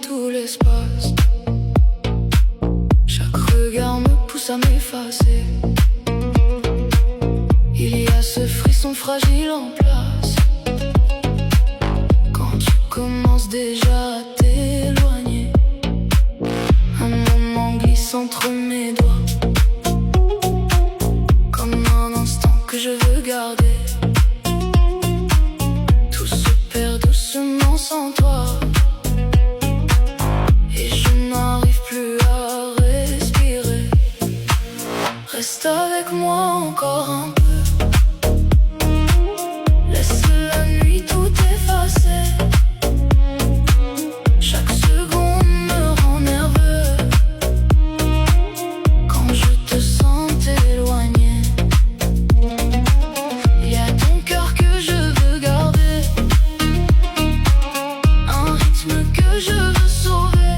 remplit tout l'espace. Chaque regard me pousse à m'effacer. Il y a ce frisson fragile en place quand tu commences déjà à t'éloigner. Un moment glisse entre mes doigts, comme un instant que je veux garder. Tout se perd doucement sans toi, et je n'arrive plus à respirer. Reste avec moi encore un peu. Laisse la nuit tout effacer. Chaque seconde me rend nerveux quand je te sens t'éloigner. Il y a ton cœur que je veux garder, un rythme que je veux sauver,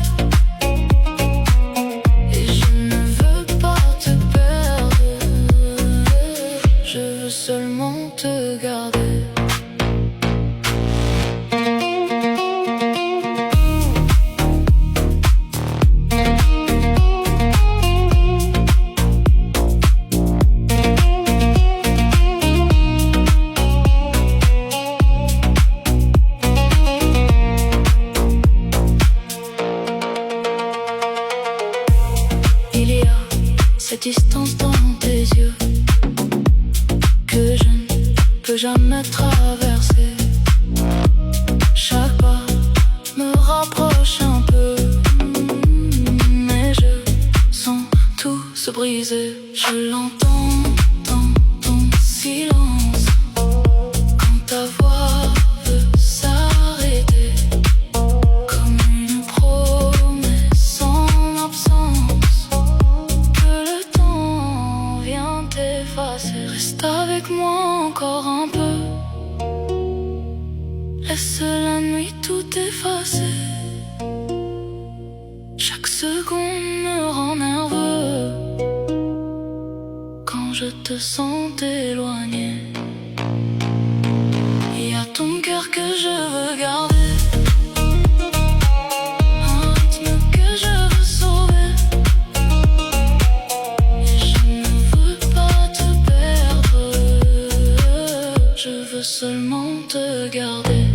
et je ne veux pas te perdre. Je veux seulement te garder. Il y a cette distance dans tes yeux que je ne peux jamais traverser. Chaque pas me rapproche un peu, mais je sens tout se briser. Je l'entends dans ton silence, quand ta voix veut s'arrêter, comme une promesse en absence, que le temps vient t'effacer. Reste avec moi encore un peu. Laisse la nuit tout effacer. Chaque seconde me rend nerveux quand je te sens t'éloigner. Il y a ton cœur que je veux garder, un rythme que je veux sauver, et je ne veux pas te perdre. Je veux seulement te garder.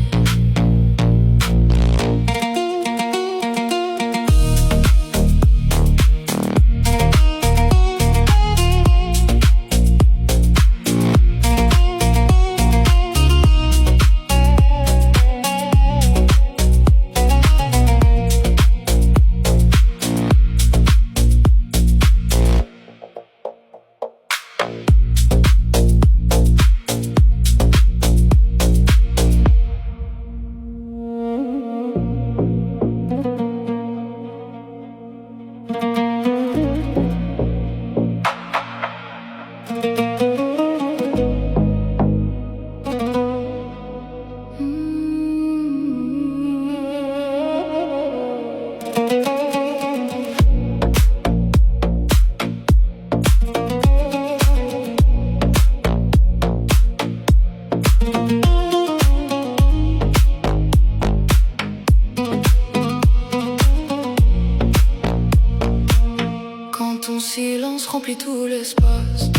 Quand ton silence remplit tout l'espace,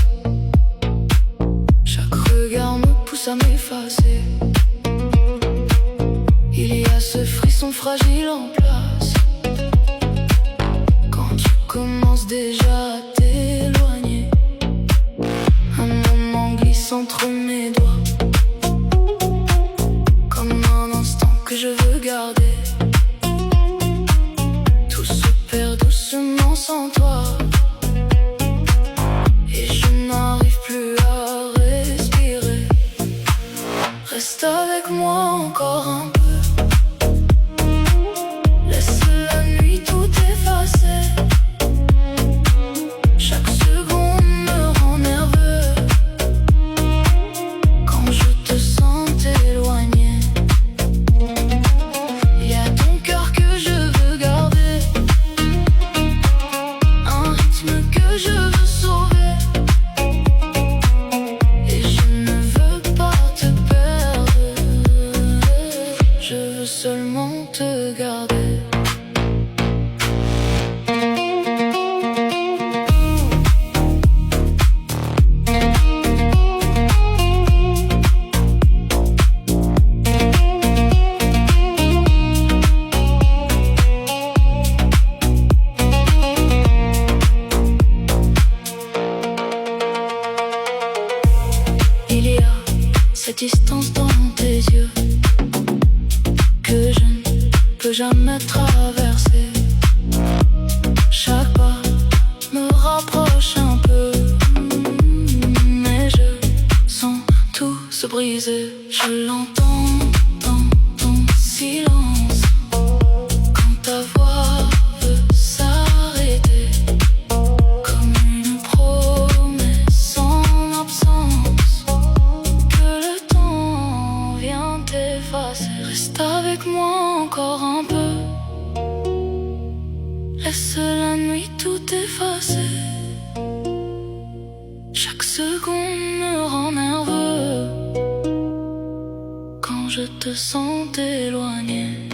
chaque regard me pousse à m'effacer. Il y a ce frisson fragile en place quand tu commences déjà à t'éloigner. Un moment glisse entre mes doigts, comme un instant que je veux garder. Tout se perd doucement sans toi, et je n'arrive plus à respirer. Reste avec moi encore un peu. Laisse la nuit tout effacer. Chaque seconde me rend nerveux quand cette distance dans tes yeux que je ne peux jamais traverser. Chaque pas me rapproche un peu, mais je sens tout se briser. Je l'entends dans ton silence quand ta voix veut s'arrêter, comme une promesse en absence que le temps vient effacer. Reste avec moi encore un peu, laisse la nuit tout effacer. Chaque seconde me rend nerveux quand je te sens t'éloigner.